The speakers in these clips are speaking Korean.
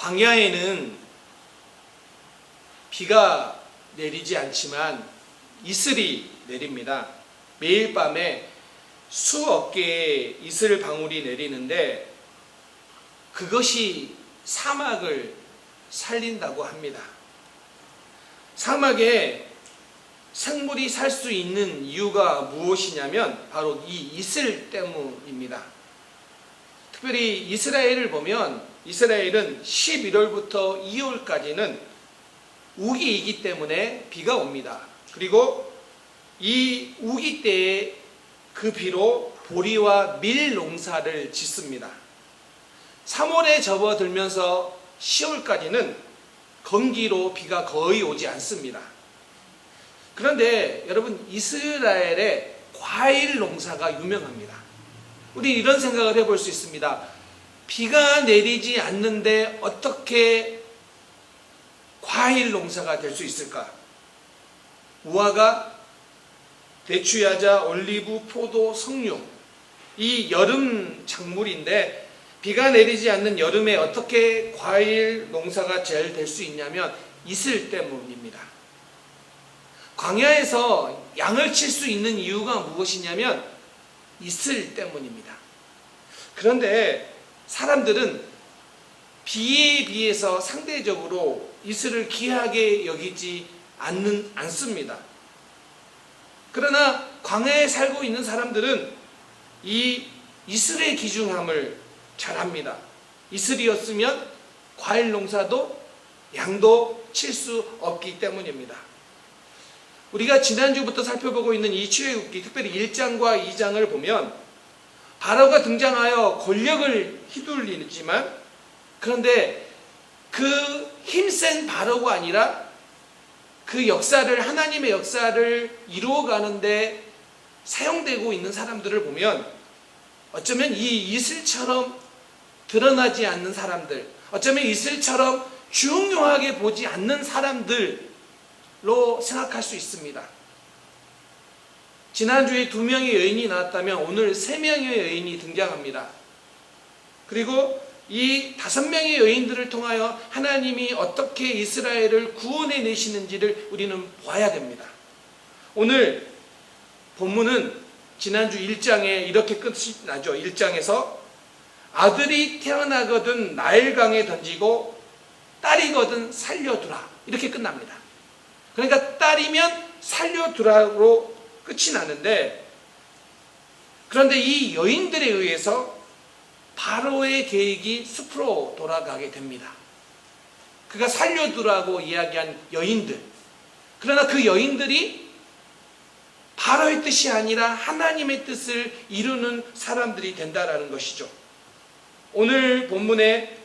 광야에는 비가 내리지 않지만 이슬이 내립니다. 매일 밤에 수억 개의 이슬 방울이 내리는데 그것이 사막을 살린다고 합니다. 사막에 생물이 살 수 있는 이유가 무엇이냐면 바로 이 이슬 때문입니다. 특별히 이스라엘을 보면 이스라엘은 11월부터 2월까지는 우기이기 때문에 비가 옵니다. 그리고 이 우기 때에 그 비로 보리와 밀 농사를 짓습니다. 3월에 접어들면서 10월까지는 건기로 비가 거의 오지 않습니다. 그런데 여러분, 이스라엘의 과일 농사가 유명합니다. 우리 이런 생각을 해볼 수 있습니다. 비가 내리지 않는데 어떻게 과일 농사가 될 수 있을까? 무화과, 대추야자, 올리브, 포도, 석류, 이 여름 작물인데 비가 내리지 않는 여름에 어떻게 과일 농사가 잘 될 수 있냐면 이슬 때문입니다. 광야에서 양을 칠 수 있는 이유가 무엇이냐면 이슬 때문입니다. 그런데 사람들은 비에 비해서 상대적으로 이슬을 귀하게 여기지 않습니다. 그러나 광야에 살고 있는 사람들은 이 이슬의 귀중함을 잘 압니다. 이슬이었으면 과일 농사도 양도 칠 수 없기 때문입니다. 우리가 지난주부터 살펴보고 있는 이 출애굽기, 특별히 1장과 2장을 보면 바로가 등장하여 권력을 휘둘리지만, 그런데 그 힘센 바로가 아니라 그 역사를, 하나님의 역사를 이루어가는데 사용되고 있는 사람들을 보면 어쩌면 이 이슬처럼 드러나지 않는 사람들, 어쩌면 이슬처럼 중요하게 보지 않는 사람들로 생각할 수 있습니다. 지난주에 2명의 여인이 나왔다면 오늘 3명의 여인이 등장합니다. 그리고 이 5명의 여인들을 통하여 하나님이 어떻게 이스라엘을 구원해 내시는지를 우리는 봐야 됩니다. 오늘 본문은 지난주 1장에 이렇게 끝이 나죠. 1장에서 아들이 태어나거든 나일강에 던지고 딸이거든 살려두라, 이렇게 끝납니다. 그러니까 딸이면 살려두라로 끝이 나는데, 그런데 이 여인들에 의해서 바로의 계획이 숲으로 돌아가게 됩니다. 그가 살려두라고 이야기한 여인들, 그러나 그 여인들이 바로의 뜻이 아니라 하나님의 뜻을 이루는 사람들이 된다라는 것이죠. 오늘 본문에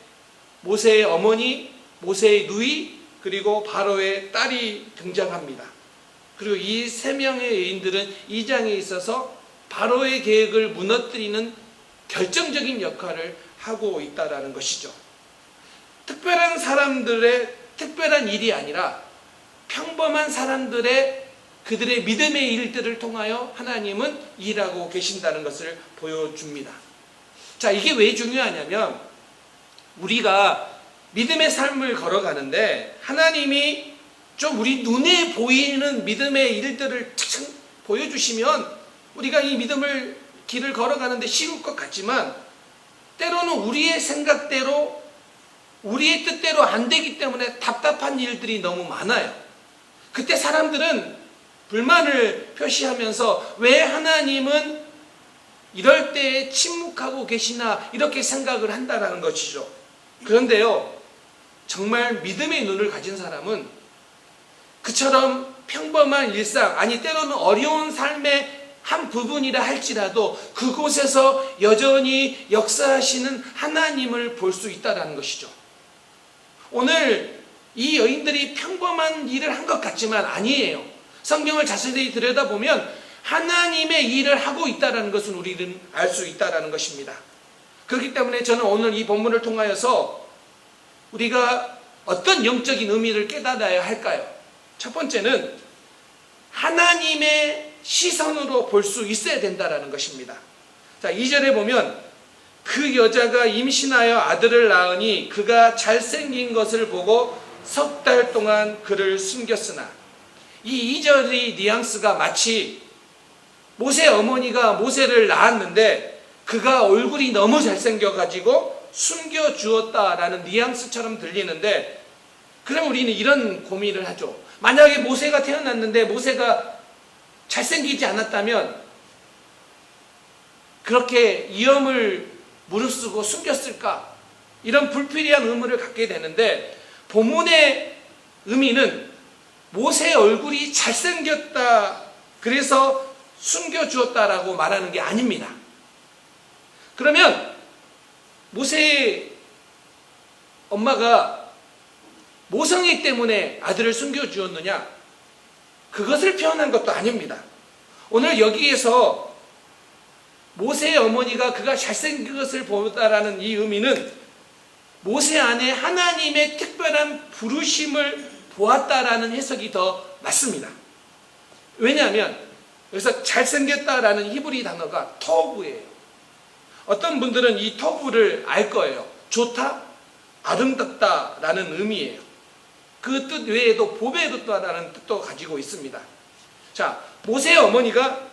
모세의 어머니, 모세의 누이, 그리고 바로의 딸이 등장합니다. 그리고 이 3명의 여인들은 2장에 있어서 바로의 계획을 무너뜨리는 결정적인 역할을 하고 있다는 것이죠. 특별한 사람들의 특별한 일이 아니라 평범한 사람들의 그들의 믿음의 일들을 통하여 하나님은 일하고 계신다는 것을 보여줍니다. 자, 이게 왜 중요하냐면 우리가 믿음의 삶을 걸어가는데 하나님이 좀 우리 눈에 보이는 믿음의 일들을 보여주시면 우리가 이 믿음을 길을 걸어가는데 쉬울 것 같지만, 때로는 우리의 생각대로, 우리의 뜻대로 안 되기 때문에 답답한 일들이 너무 많아요. 그때 사람들은 불만을 표시하면서 왜 하나님은 이럴 때 침묵하고 계시나, 이렇게 생각을 한다는 것이죠. 그런데요, 정말 믿음의 눈을 가진 사람은 그처럼 평범한 일상, 아니 때로는 어려운 삶의 한 부분이라 할지라도 그곳에서 여전히 역사하시는 하나님을 볼 수 있다는 것이죠. 오늘 이 여인들이 평범한 일을 한 것 같지만 아니에요. 성경을 자세히 들여다보면 하나님의 일을 하고 있다는 것은 우리는 알 수 있다는 것입니다. 그렇기 때문에 저는 오늘 이 본문을 통하여서 우리가 어떤 영적인 의미를 깨달아야 할까요? 첫 번째는 하나님의 시선으로 볼 수 있어야 된다는 것입니다. 자, 2절에 보면 그 여자가 임신하여 아들을 낳으니 그가 잘생긴 것을 보고 석 달 동안 그를 숨겼으나, 이 2절의 뉘앙스가 마치 모세 어머니가 모세를 낳았는데 그가 얼굴이 너무 잘생겨가지고 숨겨주었다라는 뉘앙스처럼 들리는데, 그럼 우리는 이런 고민을 하죠. 만약에 모세가 태어났는데 모세가 잘생기지 않았다면 그렇게 위험을 무릅쓰고 숨겼을까? 이런 불필요한 의문을 갖게 되는데, 본문의 의미는 모세의 얼굴이 잘생겼다, 그래서 숨겨주었다라고 말하는 게 아닙니다. 그러면 모세의 엄마가 모성애 때문에 아들을 숨겨주었느냐? 그것을 표현한 것도 아닙니다. 오늘 여기에서 모세의 어머니가 그가 잘생긴 것을 보다라는 이 의미는 모세 안에 하나님의 특별한 부르심을 보았다라는 해석이 더 맞습니다. 왜냐하면 여기서 잘생겼다라는 히브리 단어가 토브예요. 어떤 분들은 이 토브를 알 거예요. 좋다, 아름답다라는 의미예요. 그 뜻 외에도 보배롭다라는 뜻도 가지고 있습니다. 자, 모세의 어머니가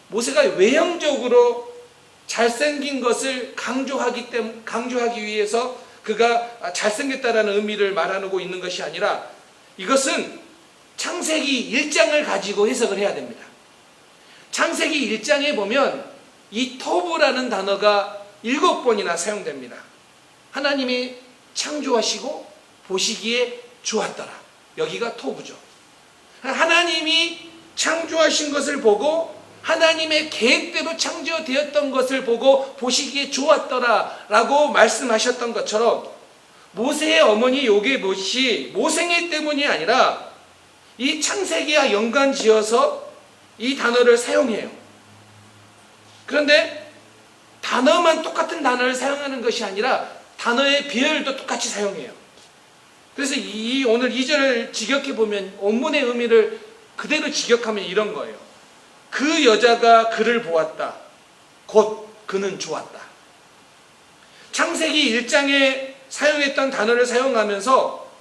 모세가 외형적으로 잘생긴 것을 강조하기 위해서 그가 잘생겼다라는 의미를 말하고 있는 것이 아니라, 이것은 창세기 1장을 가지고 해석을 해야 됩니다. 창세기 1장에 보면 이 토브라는 단어가 7번이나 사용됩니다. 하나님이 창조하시고 보시기에 좋았더라. 여기가 토브죠. 하나님이 창조하신 것을 보고 하나님의 계획대로 창조되었던 것을 보고 보시기에 좋았더라 라고 말씀하셨던 것처럼, 모세의 어머니 요게봇이 모생애 때문이 아니라 이 창세기와 연관지어서 이 단어를 사용해요. 그런데 단어만 똑같은 단어를 사용하는 것이 아니라 단어의 비율도 똑같이 사용해요. 그래서 오늘 2절을 직역해 보면 원문의 의미를 그대로 직역하면 이런 거예요. 그 여자가 그를 보았다. 곧 그는 좋았다. 창세기 1장에 사용했던 단어를 사용하면서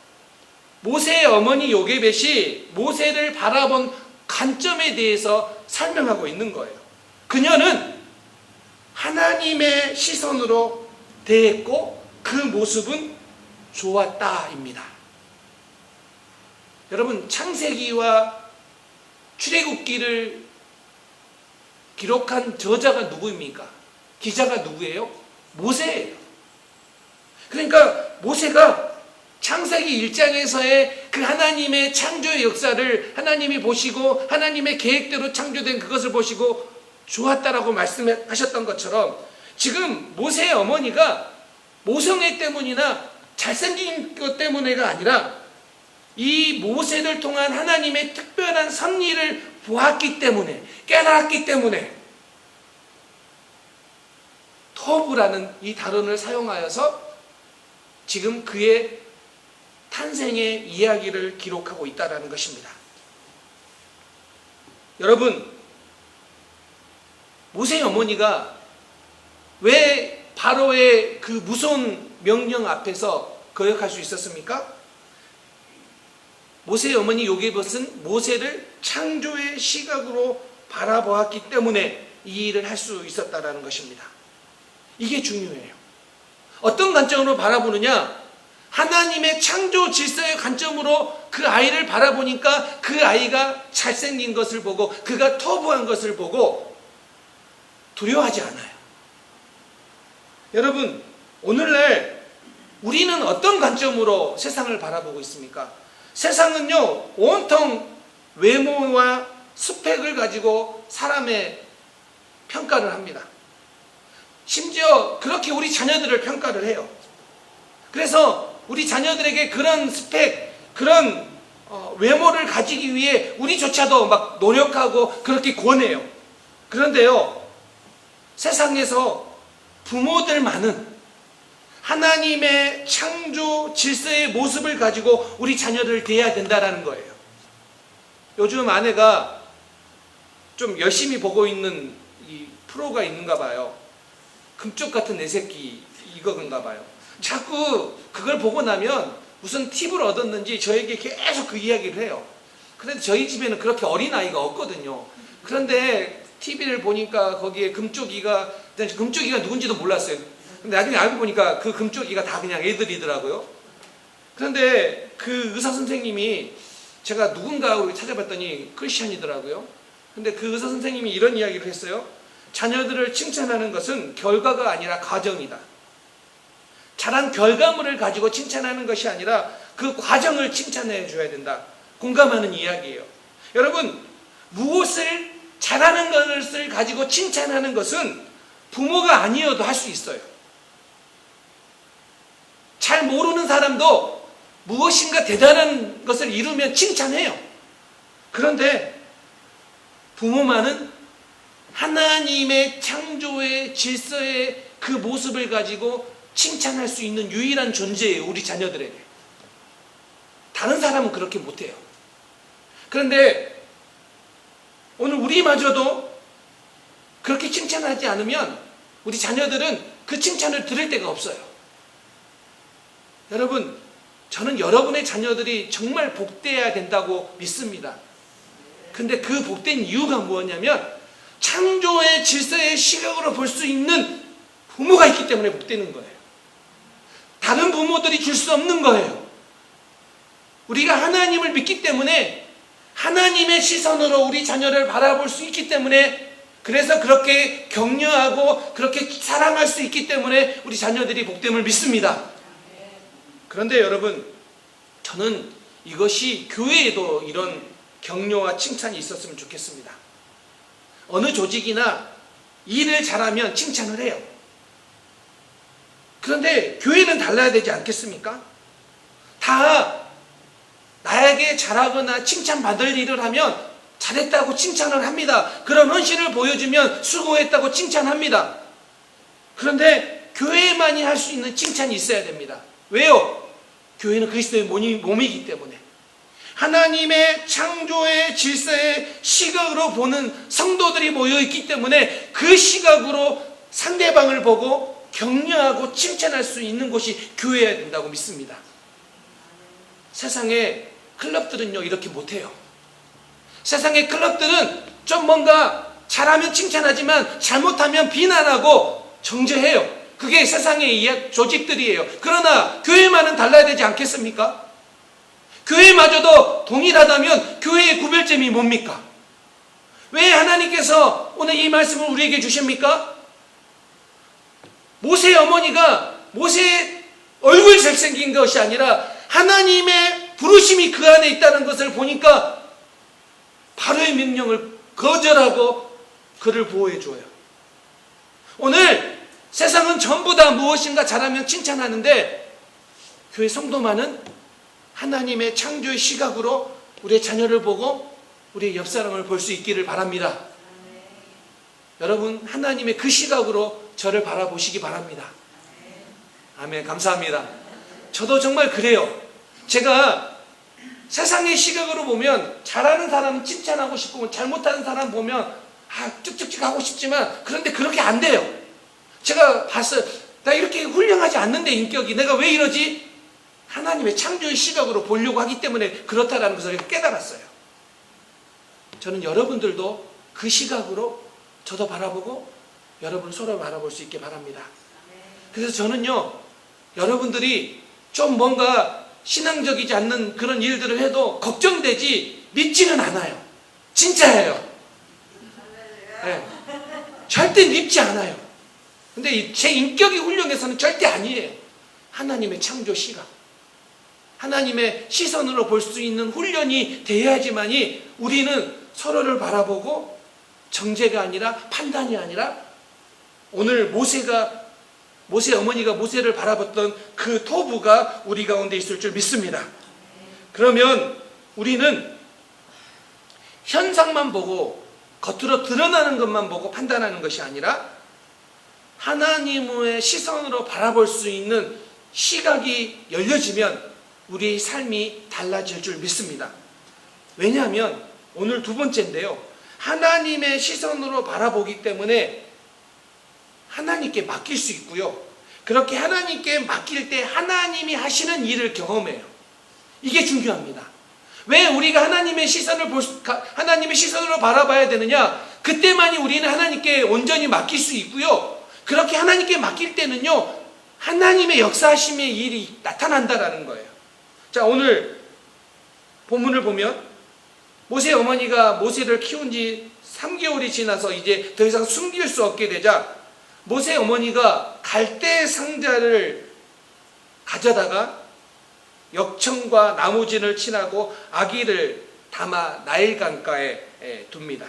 모세의 어머니 요게벳이 모세를 바라본 관점에 대해서 설명하고 있는 거예요. 그녀는 하나님의 시선으로 대했고 그 모습은 좋았다입니다. 여러분, 창세기와 출애굽기를 기록한 저자가 누구입니까? 기자가 누구예요? 모세예요. 그러니까 모세가 창세기 1장에서의 그 하나님의 창조의 역사를 하나님이 보시고 하나님의 계획대로 창조된 그것을 보시고 좋았다라고 말씀하셨던 것처럼, 지금 모세의 어머니가 모성애 때문이나 잘생긴 것 때문에가 아니라 이 모세를 통한 하나님의 특별한 섭리를 보았기 때문에, 깨달았기 때문에 토브라는 이 단어를 사용하여서 지금 그의 탄생의 이야기를 기록하고 있다는 것입니다. 여러분, 모세의 어머니가 왜 바로의 그 무서운 명령 앞에서 거역할 수 있었습니까? 모세의 어머니 요게벳은 모세를 창조의 시각으로 바라보았기 때문에 이 일을 할 수 있었다는 것입니다. 이게 중요해요. 어떤 관점으로 바라보느냐? 하나님의 창조 질서의 관점으로 그 아이를 바라보니까 그 아이가 잘생긴 것을 보고 그가 터부한 것을 보고 두려워하지 않아요. 여러분, 오늘날 우리는 어떤 관점으로 세상을 바라보고 있습니까? 세상은요, 온통 외모와 스펙을 가지고 사람의 평가를 합니다. 심지어 그렇게 우리 자녀들을 평가를 해요. 그래서 우리 자녀들에게 그런 스펙, 그런 외모를 가지기 위해 우리조차도 막 노력하고 그렇게 권해요. 그런데요, 세상에서 부모들만은 하나님의 창조 질서의 모습을 가지고 우리 자녀를 대해야 된다는 거예요. 요즘 아내가 좀 열심히 보고 있는 이 프로가 있는가 봐요. 금쪽 같은 내 새끼 이거인가 봐요. 자꾸 그걸 보고 나면 무슨 팁을 얻었는지 저에게 계속 그 이야기를 해요. 그런데 저희 집에는 그렇게 어린아이가 없거든요. 그런데 TV를 보니까 거기에 금쪽이가 누군지도 몰랐어요. 근데 나중에 알고 보니까 그 금쪽이가 다 그냥 애들이더라고요. 그런데 그 의사 선생님이 제가 누군가 찾아봤더니 크리스찬이더라고요. 근데 그 의사 선생님이 이런 이야기를 했어요. 자녀들을 칭찬하는 것은 결과가 아니라 과정이다. 자란 결과물을 가지고 칭찬하는 것이 아니라 그 과정을 칭찬해 줘야 된다. 공감하는 이야기예요. 여러분, 무엇을 잘하는 것을 가지고 칭찬하는 것은 부모가 아니어도 할 수 있어요. 잘 모르는 사람도 무엇인가 대단한 것을 이루면 칭찬해요. 그런데 부모만은 하나님의 창조의 질서의 그 모습을 가지고 칭찬할 수 있는 유일한 존재예요. 우리 자녀들에게. 다른 사람은 그렇게 못해요. 그런데 오늘 우리마저도 그렇게 칭찬하지 않으면 우리 자녀들은 그 칭찬을 들을 데가 없어요. 여러분, 저는 여러분의 자녀들이 정말 복되어야 된다고 믿습니다. 근데 그 복된 이유가 뭐냐면 창조의 질서의 시각으로 볼 수 있는 부모가 있기 때문에 복되는 거예요. 다른 부모들이 줄 수 없는 거예요. 우리가 하나님을 믿기 때문에 하나님의 시선으로 우리 자녀를 바라볼 수 있기 때문에, 그래서 그렇게 격려하고 그렇게 사랑할 수 있기 때문에 우리 자녀들이 복됨을 믿습니다. 그런데 여러분, 저는 이것이 교회에도 이런 격려와 칭찬이 있었으면 좋겠습니다. 어느 조직이나 일을 잘하면 칭찬을 해요. 그런데 교회는 달라야 되지 않겠습니까? 다 나에게 잘하거나 칭찬받을 일을 하면 잘했다고 칭찬을 합니다. 그런 헌신을 보여주면 수고했다고 칭찬합니다. 그런데 교회만이 할 수 있는 칭찬이 있어야 됩니다. 왜요? 교회는 그리스도의 몸이기 때문에. 하나님의 창조의 질서의 시각으로 보는 성도들이 모여있기 때문에 그 시각으로 상대방을 보고 격려하고 칭찬할 수 있는 곳이 교회여야 된다고 믿습니다. 세상의 클럽들은요, 이렇게 못해요. 세상의 클럽들은 좀 뭔가 잘하면 칭찬하지만 잘못하면 비난하고 정죄해요. 그게 세상의 조직들이에요. 그러나 교회만은 달라야 되지 않겠습니까? 교회마저도 동일하다면 교회의 구별점이 뭡니까? 왜 하나님께서 오늘 이 말씀을 우리에게 주십니까? 모세의 어머니가 모세의 얼굴 잘생긴 것이 아니라 하나님의 부르심이 그 안에 있다는 것을 보니까 바로의 명령을 거절하고 그를 보호해 줘요. 오늘 세상은 전부 다 무엇인가 잘하면 칭찬하는데 교회 성도만은 하나님의 창조의 시각으로 우리의 자녀를 보고 우리의 옆사람을 볼 수 있기를 바랍니다. 여러분, 하나님의 그 시각으로 저를 바라보시기 바랍니다. 아멘. 감사합니다. 저도 정말 그래요. 제가 세상의 시각으로 보면 잘하는 사람은 칭찬하고 싶고 잘못하는 사람 보면 쭉쭉쭉 하고 싶지만, 그런데 그렇게 안 돼요. 제가 봤어요. 나 이렇게 훌륭하지 않는데 인격이 내가 왜 이러지? 하나님의 창조의 시각으로 보려고 하기 때문에 그렇다라는 것을 깨달았어요. 저는 여러분들도 그 시각으로 저도 바라보고 여러분 서로 바라볼 수 있게 바랍니다. 그래서 저는요, 여러분들이 좀 뭔가 신앙적이지 않는 그런 일들을 해도 걱정되지 믿지는 않아요. 진짜예요. 네. 절대 믿지 않아요. 근데 제 인격이 훌륭해서는 절대 아니에요. 하나님의 창조 시각, 하나님의 시선으로 볼 수 있는 훈련이 돼야지만이 우리는 서로를 바라보고 정죄가 아니라 판단이 아니라 오늘 모세 어머니가 모세를 바라봤던 그 토부가 우리 가운데 있을 줄 믿습니다. 그러면 우리는 현상만 보고 겉으로 드러나는 것만 보고 판단하는 것이 아니라 하나님의 시선으로 바라볼 수 있는 시각이 열려지면 우리의 삶이 달라질 줄 믿습니다. 왜냐하면 오늘 두 번째인데요, 하나님의 시선으로 바라보기 때문에 하나님께 맡길 수 있고요. 그렇게 하나님께 맡길 때 하나님이 하시는 일을 경험해요. 이게 중요합니다. 왜 우리가 하나님의 시선으로 바라봐야 되느냐? 그때만이 우리는 하나님께 온전히 맡길 수 있고요. 그렇게 하나님께 맡길 때는요, 하나님의 역사하심의 일이 나타난다라는 거예요. 자, 오늘 본문을 보면 모세 어머니가 모세를 키운 지 3개월이 지나서 이제 더 이상 숨길 수 없게 되자 모세 어머니가 갈대 상자를 가져다가 역청과 나무진을 친하고 아기를 담아 나일강가에 둡니다.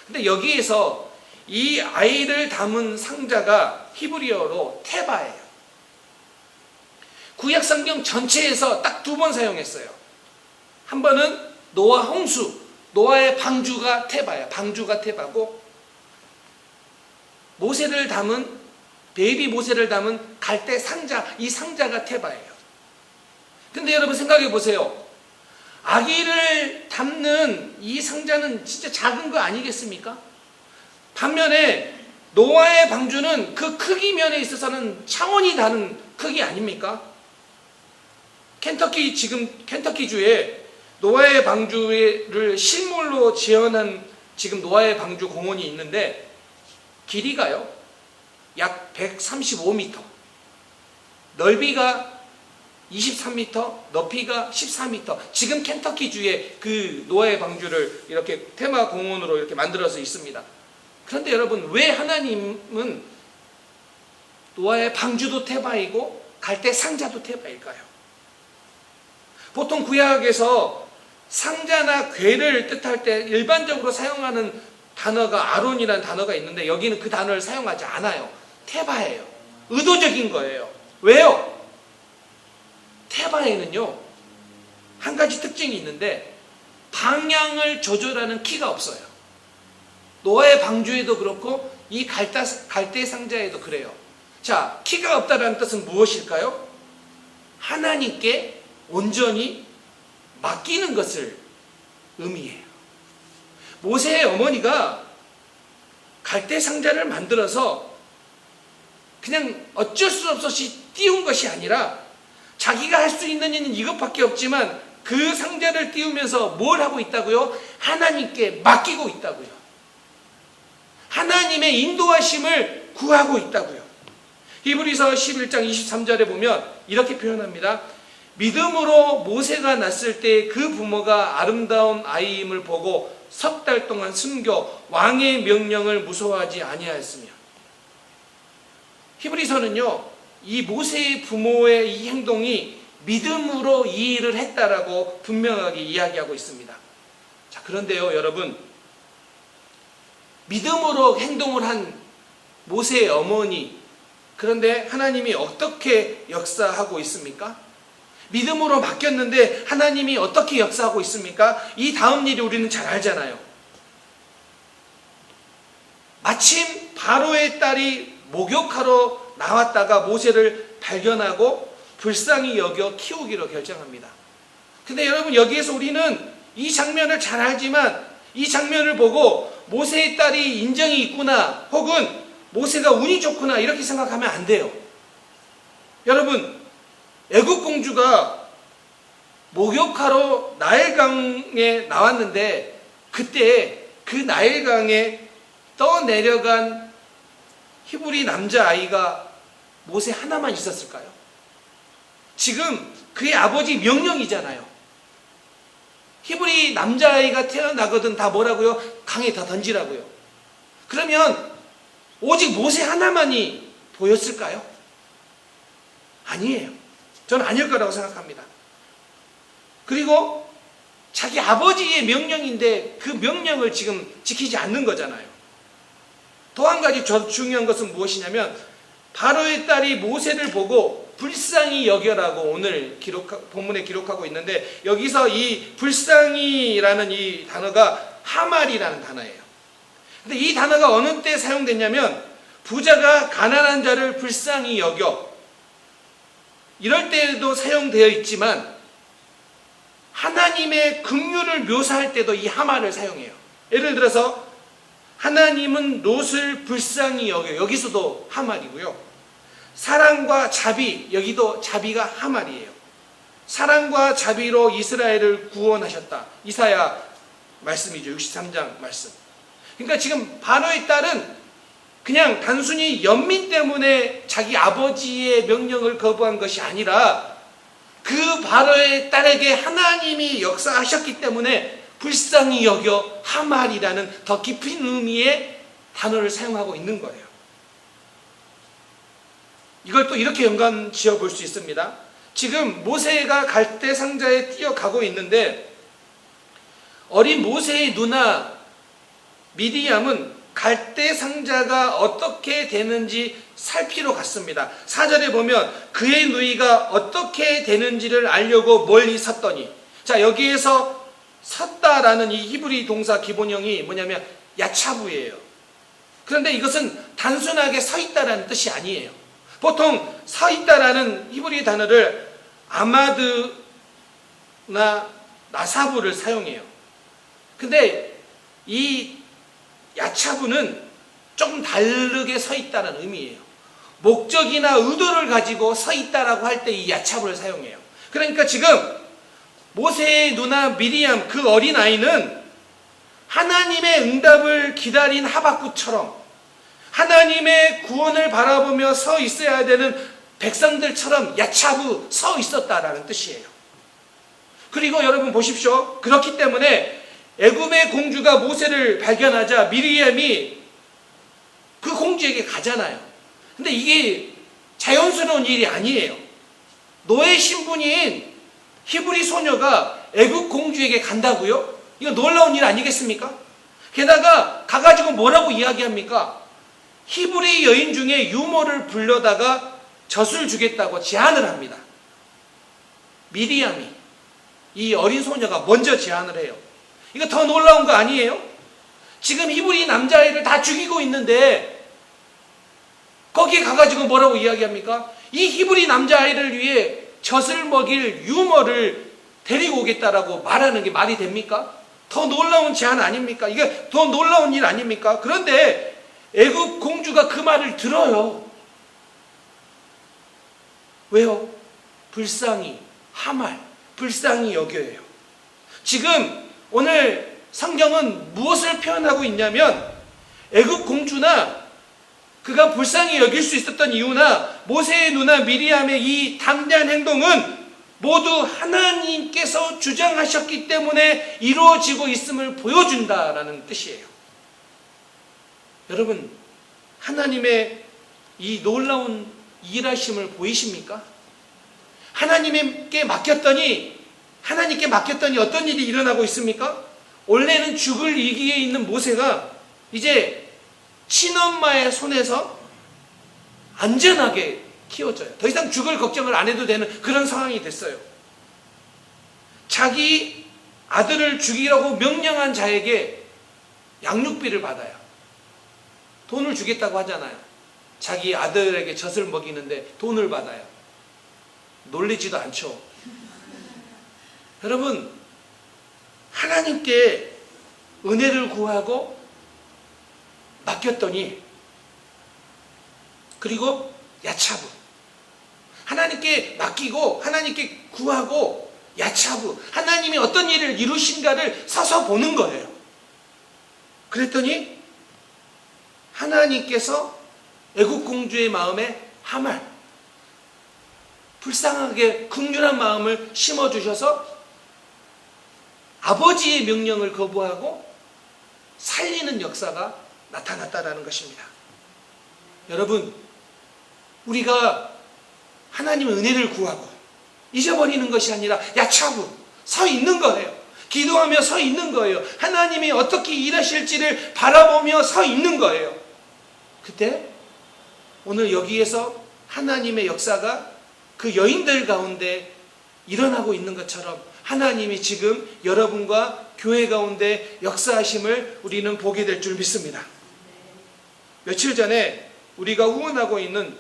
근데 여기에서 이 아이를 담은 상자가 히브리어로 테바예요. 구약성경 전체에서 딱 2번 사용했어요. 한 번은 노아 홍수, 노아의 방주가 테바야. 방주가 테바고, 모세를 담은, 베이비 모세를 담은 갈대 상자, 이 상자가 테바예요. 근데 여러분 생각해 보세요. 아기를 담는 이 상자는 진짜 작은 거 아니겠습니까? 반면에 노아의 방주는 그 크기 면에 있어서는 차원이 다른 크기 아닙니까? 켄터키주에 노아의 방주를 실물로 재현한 지금 노아의 방주 공원이 있는데 길이가요 약 135m, 넓이가 23m, 높이가 14m. 지금 켄터키주에 그 노아의 방주를 이렇게 테마 공원으로 이렇게 만들어서 있습니다. 그런데 여러분, 왜 하나님은 노아의 방주도 테바이고 갈대 상자도 테바일까요? 보통 구약에서 상자나 궤를 뜻할 때 일반적으로 사용하는 단어가 아론이라는 단어가 있는데 여기는 그 단어를 사용하지 않아요. 테바예요. 의도적인 거예요. 왜요? 테바에는요, 한 가지 특징이 있는데 방향을 조절하는 키가 없어요. 노아의 방주에도 그렇고 이 갈대 상자에도 그래요. 자, 키가 없다는 뜻은 무엇일까요? 하나님께 온전히 맡기는 것을 의미해요. 모세의 어머니가 갈대 상자를 만들어서 그냥 어쩔 수 없이 띄운 것이 아니라 자기가 할 수 있는 일은 이것밖에 없지만 그 상자를 띄우면서 뭘 하고 있다고요? 하나님께 맡기고 있다고요. 하나님의 인도하심을 구하고 있다고요. 히브리서 11장 23절에 보면 이렇게 표현합니다. 믿음으로 모세가 낳았을 때 그 부모가 아름다운 아이임을 보고 석 달 동안 숨겨 왕의 명령을 무서워하지 아니하였으며. 히브리서는요, 이 모세의 부모의 이 행동이 믿음으로 이 일을 했다라고 분명하게 이야기하고 있습니다. 자, 그런데요, 여러분, 믿음으로 행동을 한 모세의 어머니, 그런데 하나님이 어떻게 역사하고 있습니까? 믿음으로 맡겼는데 하나님이 어떻게 역사하고 있습니까? 이 다음 일이 우리는 잘 알잖아요. 마침 바로의 딸이 목욕하러 나왔다가 모세를 발견하고 불쌍히 여겨 키우기로 결정합니다. 근데 여러분, 여기에서 우리는 이 장면을 잘 알지만 이 장면을 보고 모세의 딸이 인정이 있구나, 혹은 모세가 운이 좋구나, 이렇게 생각하면 안 돼요. 여러분, 애굽 공주가 목욕하러 나일강에 나왔는데 그때 그 나일강에 떠내려간 히브리 남자아이가 모세 하나만 있었을까요? 지금 그의 아버지 명령이잖아요. 히브리 남자아이가 태어나거든 다 뭐라고요? 강에 다 던지라고요. 그러면 오직 모세 하나만이 보였을까요? 아니에요. 저는 아닐 거라고 생각합니다. 그리고 자기 아버지의 명령인데 그 명령을 지금 지키지 않는 거잖아요. 또 한 가지 중요한 것은 무엇이냐면 바로의 딸이 모세를 보고 불쌍히 여겨라고 오늘 본문에 기록하고 있는데 여기서 이 불쌍히라는 이 단어가 하말이라는 단어예요. 근데 이 단어가 어느 때 사용됐냐면 부자가 가난한 자를 불쌍히 여겨, 이럴 때에도 사용되어 있지만 하나님의 긍휼을 묘사할 때도 이 하말을 사용해요. 예를 들어서 하나님은 롯을 불쌍히 여겨. 여기서도 하말이고요. 사랑과 자비, 여기도 자비가 하말이에요. 사랑과 자비로 이스라엘을 구원하셨다. 이사야 말씀이죠. 63장 말씀. 그러니까 지금 바로의 딸은 그냥 단순히 연민 때문에 자기 아버지의 명령을 거부한 것이 아니라 그 바로의 딸에게 하나님이 역사하셨기 때문에 불쌍히 여겨 하말이라는 더 깊은 의미의 단어를 사용하고 있는 거예요. 이걸 또 이렇게 연관 지어 볼 수 있습니다. 지금 모세가 갈대 상자에 뛰어가고 있는데 어린 모세의 누나 미디암은 갈대 상자가 어떻게 되는지 살피러 갔습니다. 4절에 보면 그의 누이가 어떻게 되는지를 알려고 멀리 섰더니, 자, 여기에서 섰다라는 이 히브리 동사 기본형이 뭐냐면 야차부예요. 그런데 이것은 단순하게 서 있다라는 뜻이 아니에요. 보통 서 있다라는 히브리 단어를 아마드나 나사부를 사용해요. 근데 이 야차부는 조금 다르게 서 있다는 의미예요. 목적이나 의도를 가지고 서 있다라고 할 때 이 야차부를 사용해요. 그러니까 지금 모세의 누나 미리암, 그 어린아이는 하나님의 응답을 기다린 하박국처럼 하나님의 구원을 바라보며 서 있어야 되는 백성들처럼 야차부 서 있었다라는 뜻이에요. 그리고 여러분 보십시오. 그렇기 때문에 애굽의 공주가 모세를 발견하자 미리암이 그 공주에게 가잖아요. 근데 이게 자연스러운 일이 아니에요. 노예 신분인 히브리 소녀가 애굽 공주에게 간다고요? 이거 놀라운 일 아니겠습니까? 게다가 가가지고 뭐라고 이야기합니까? 히브리 여인 중에 유모를 불러다가 젖을 주겠다고 제안을 합니다. 미리암이, 이 어린 소녀가 먼저 제안을 해요. 이거 더 놀라운 거 아니에요? 지금 히브리 남자애를 다 죽이고 있는데 거기에 가가지고 뭐라고 이야기합니까? 이 히브리 남자아이를 위해 젖을 먹일 유모를 데리고 오겠다라고 말하는 게 말이 됩니까? 더 놀라운 제안 아닙니까? 이게 더 놀라운 일 아닙니까? 그런데 애굽 공주가 그 말을 들어요. 왜요? 불쌍히, 하말, 불쌍히 여겨요. 지금 오늘 성경은 무엇을 표현하고 있냐면 애굽 공주나 그가 불쌍히 여길 수 있었던 이유나 모세의 누나 미리암의 이 담대한 행동은 모두 하나님께서 주장하셨기 때문에 이루어지고 있음을 보여준다라는 뜻이에요. 여러분, 하나님의 이 놀라운 일하심을 보이십니까? 하나님께 맡겼더니 어떤 일이 일어나고 있습니까? 원래는 죽을 위기에 있는 모세가 이제 친엄마의 손에서 안전하게 키워져요. 더 이상 죽을 걱정을 안 해도 되는 그런 상황이 됐어요. 자기 아들을 죽이라고 명령한 자에게 양육비를 받아요. 돈을 주겠다고 하잖아요. 자기 아들에게 젖을 먹이는데 돈을 받아요. 놀리지도 않죠. 여러분, 하나님께 은혜를 구하고 맡겼더니, 그리고 야차부, 하나님께 맡기고 하나님께 구하고 야차부, 하나님이 어떤 일을 이루신가를 서서 보는 거예요. 그랬더니 하나님께서 애굽 공주의 마음에 하말, 불쌍하게 긍휼한 마음을 심어주셔서 아버지의 명령을 거부하고 살리는 역사가 나타났다라는 것입니다. 여러분, 우리가 하나님의 은혜를 구하고 잊어버리는 것이 아니라 야차부 서 있는 거예요. 기도하며 서 있는 거예요. 하나님이 어떻게 일하실지를 바라보며 서 있는 거예요. 그때 오늘 여기에서 하나님의 역사가 그 여인들 가운데 일어나고 있는 것처럼 하나님이 지금 여러분과 교회 가운데 역사하심을 우리는 보게 될 줄 믿습니다. 며칠 전에 우리가 후원하고 있는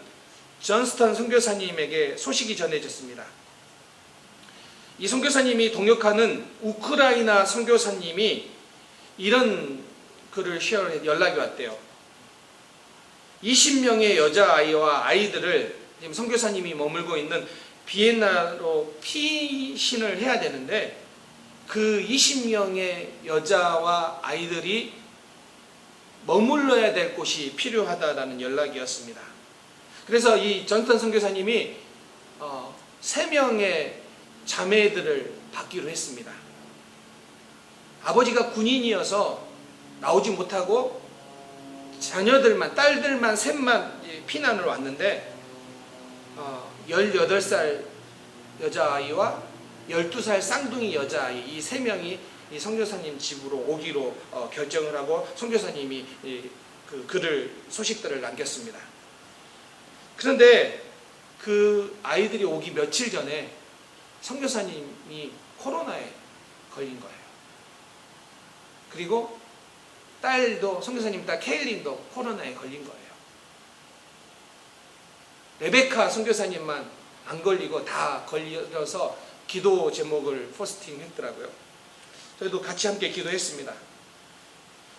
존스턴 선교사님에게 소식이 전해졌습니다. 이 선교사님이 동역하는 우크라이나 선교사님이 이런 글을 연락이 왔대요. 20명의 여자아이와 아이들을 지금 선교사님이 머물고 있는 비엔나로 피신을 해야 되는데 그 20명의 여자와 아이들이 머물러야 될 곳이 필요하다라는 연락이었습니다. 그래서 이 존스턴 선교사님이 3명의 자매들을 받기로 했습니다. 아버지가 군인이어서 나오지 못하고 자녀들만, 딸들만 셋만 피난을 왔는데 18살 여자아이와 12살 쌍둥이 여자아이 이 3명이 이 선교사님 집으로 오기로 결정을 하고 선교사님이 그 글을 소식들을 남겼습니다. 그런데 그 아이들이 오기 며칠 전에 선교사님이 코로나에 걸린 거예요. 그리고 딸도 선교사님 딸 케일린도 코로나에 걸린 거예요. 레베카 선교사님만 안 걸리고 다 걸려서 기도 제목을 포스팅 했더라고요. 저희도 같이 함께 기도했습니다.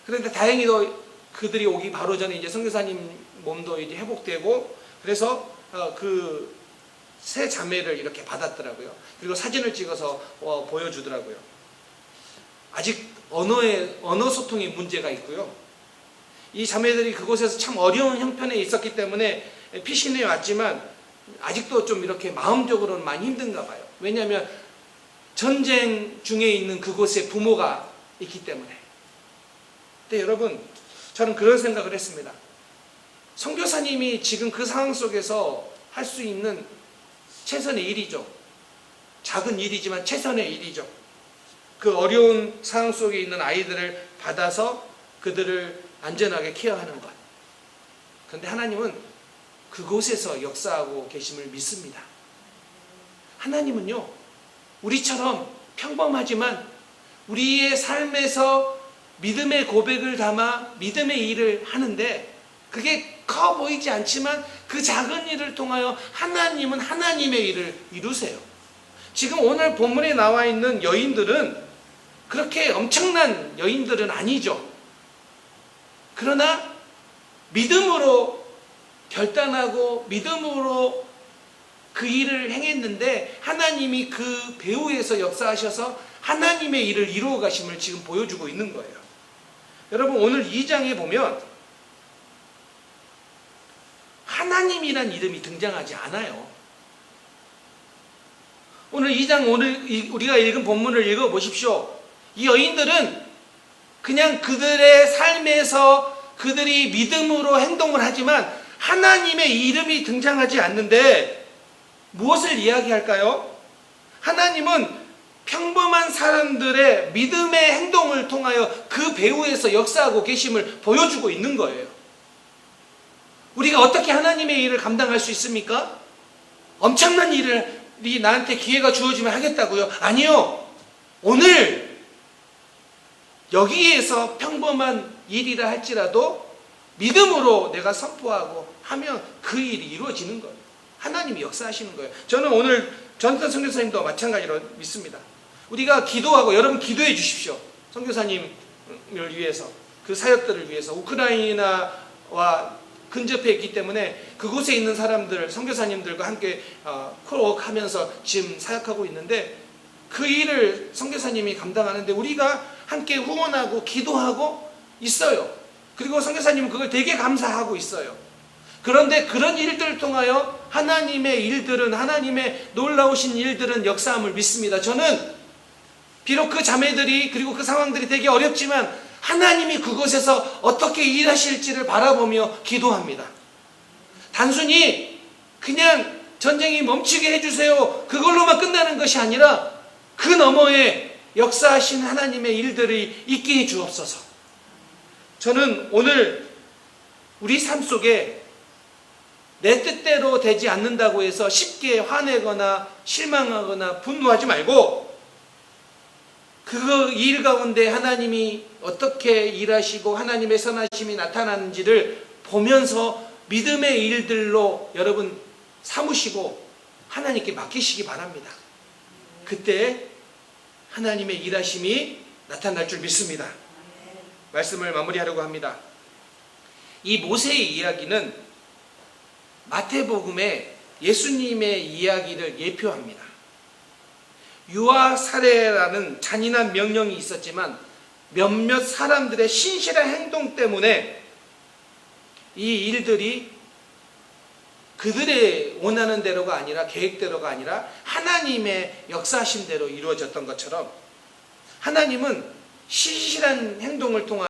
그런데 다행히도 그들이 오기 바로 전에 이제 선교사님 몸도 이제 회복되고 그래서 그 세 자매를 이렇게 받았더라고요. 그리고 사진을 찍어서 보여주더라고요. 아직 언어 소통에 문제가 있고요. 이 자매들이 그곳에서 참 어려운 형편에 있었기 때문에 피신해 왔지만 아직도 좀 이렇게 마음적으로는 많이 힘든가 봐요. 왜냐하면 전쟁 중에 있는 그곳에 부모가 있기 때문에. 근데 여러분, 저는 그런 생각을 했습니다. 선교사님이 지금 그 상황 속에서 할 수 있는 최선의 일이죠. 작은 일이지만 최선의 일이죠. 그 어려운 상황 속에 있는 아이들을 받아서 그들을 안전하게 케어하는 것. 그런데 하나님은 그곳에서 역사하고 계심을 믿습니다. 하나님은요, 우리처럼 평범하지만 우리의 삶에서 믿음의 고백을 담아 믿음의 일을 하는데 그게 커 보이지 않지만 그 작은 일을 통하여 하나님은 하나님의 일을 이루세요. 지금 오늘 본문에 나와 있는 여인들은 그렇게 엄청난 여인들은 아니죠. 그러나 믿음으로 결단하고 믿음으로 그 일을 행했는데 하나님이 그 배후에서 역사하셔서 하나님의 일을 이루어 가심을 지금 보여주고 있는 거예요. 여러분, 오늘 2장에 보면 하나님이란 이름이 등장하지 않아요. 오늘 2장 우리가 읽은 본문을 읽어보십시오. 이 여인들은 그냥 그들의 삶에서 그들이 믿음으로 행동을 하지만 하나님의 이름이 등장하지 않는데 무엇을 이야기할까요? 하나님은 평범한 사람들의 믿음의 행동을 통하여 그 배후에서 역사하고 계심을 보여주고 있는 거예요. 우리가 어떻게 하나님의 일을 감당할 수 있습니까? 엄청난 일이 나한테 기회가 주어지면 하겠다고요? 아니요. 오늘 여기에서 평범한 일이라 할지라도 믿음으로 내가 선포하고 하면 그 일이 이루어지는 거예요. 하나님이 역사하시는 거예요. 저는 오늘 존스턴 선교사님도 마찬가지로 믿습니다. 우리가 기도하고 여러분 기도해 주십시오. 선교사님을 위해서, 그 사역들을 위해서. 우크라이나와 근접해 있기 때문에 그곳에 있는 사람들, 선교사님들과 함께 콜워크하면서 지금 사역하고 있는데 그 일을 선교사님이 감당하는데 우리가 함께 후원하고 기도하고 있어요. 그리고 선교사님은 그걸 되게 감사하고 있어요. 그런데 그런 일들을 통하여 하나님의 일들은, 하나님의 놀라우신 일들은 역사함을 믿습니다. 저는 비록 그 자매들이 그리고 그 상황들이 되게 어렵지만 하나님이 그곳에서 어떻게 일하실지를 바라보며 기도합니다. 단순히 그냥 전쟁이 멈추게 해주세요, 그걸로만 끝나는 것이 아니라 그 너머에 역사하신 하나님의 일들이 있게 해 주옵소서. 저는 오늘 우리 삶 속에 내 뜻대로 되지 않는다고 해서 쉽게 화내거나 실망하거나 분노하지 말고 그 일 가운데 하나님이 어떻게 일하시고 하나님의 선하심이 나타나는지를 보면서 믿음의 일들로 여러분 삼으시고 하나님께 맡기시기 바랍니다. 그때 하나님의 일하심이 나타날 줄 믿습니다. 말씀을 마무리하려고 합니다. 이 모세의 이야기는 마태복음의 예수님의 이야기를 예표합니다. 유아 살해라는 잔인한 명령이 있었지만 몇몇 사람들의 신실한 행동 때문에 이 일들이 그들의 원하는 대로가 아니라 계획대로가 아니라 하나님의 역사하심대로 이루어졌던 것처럼 하나님은 신실한 행동을 통한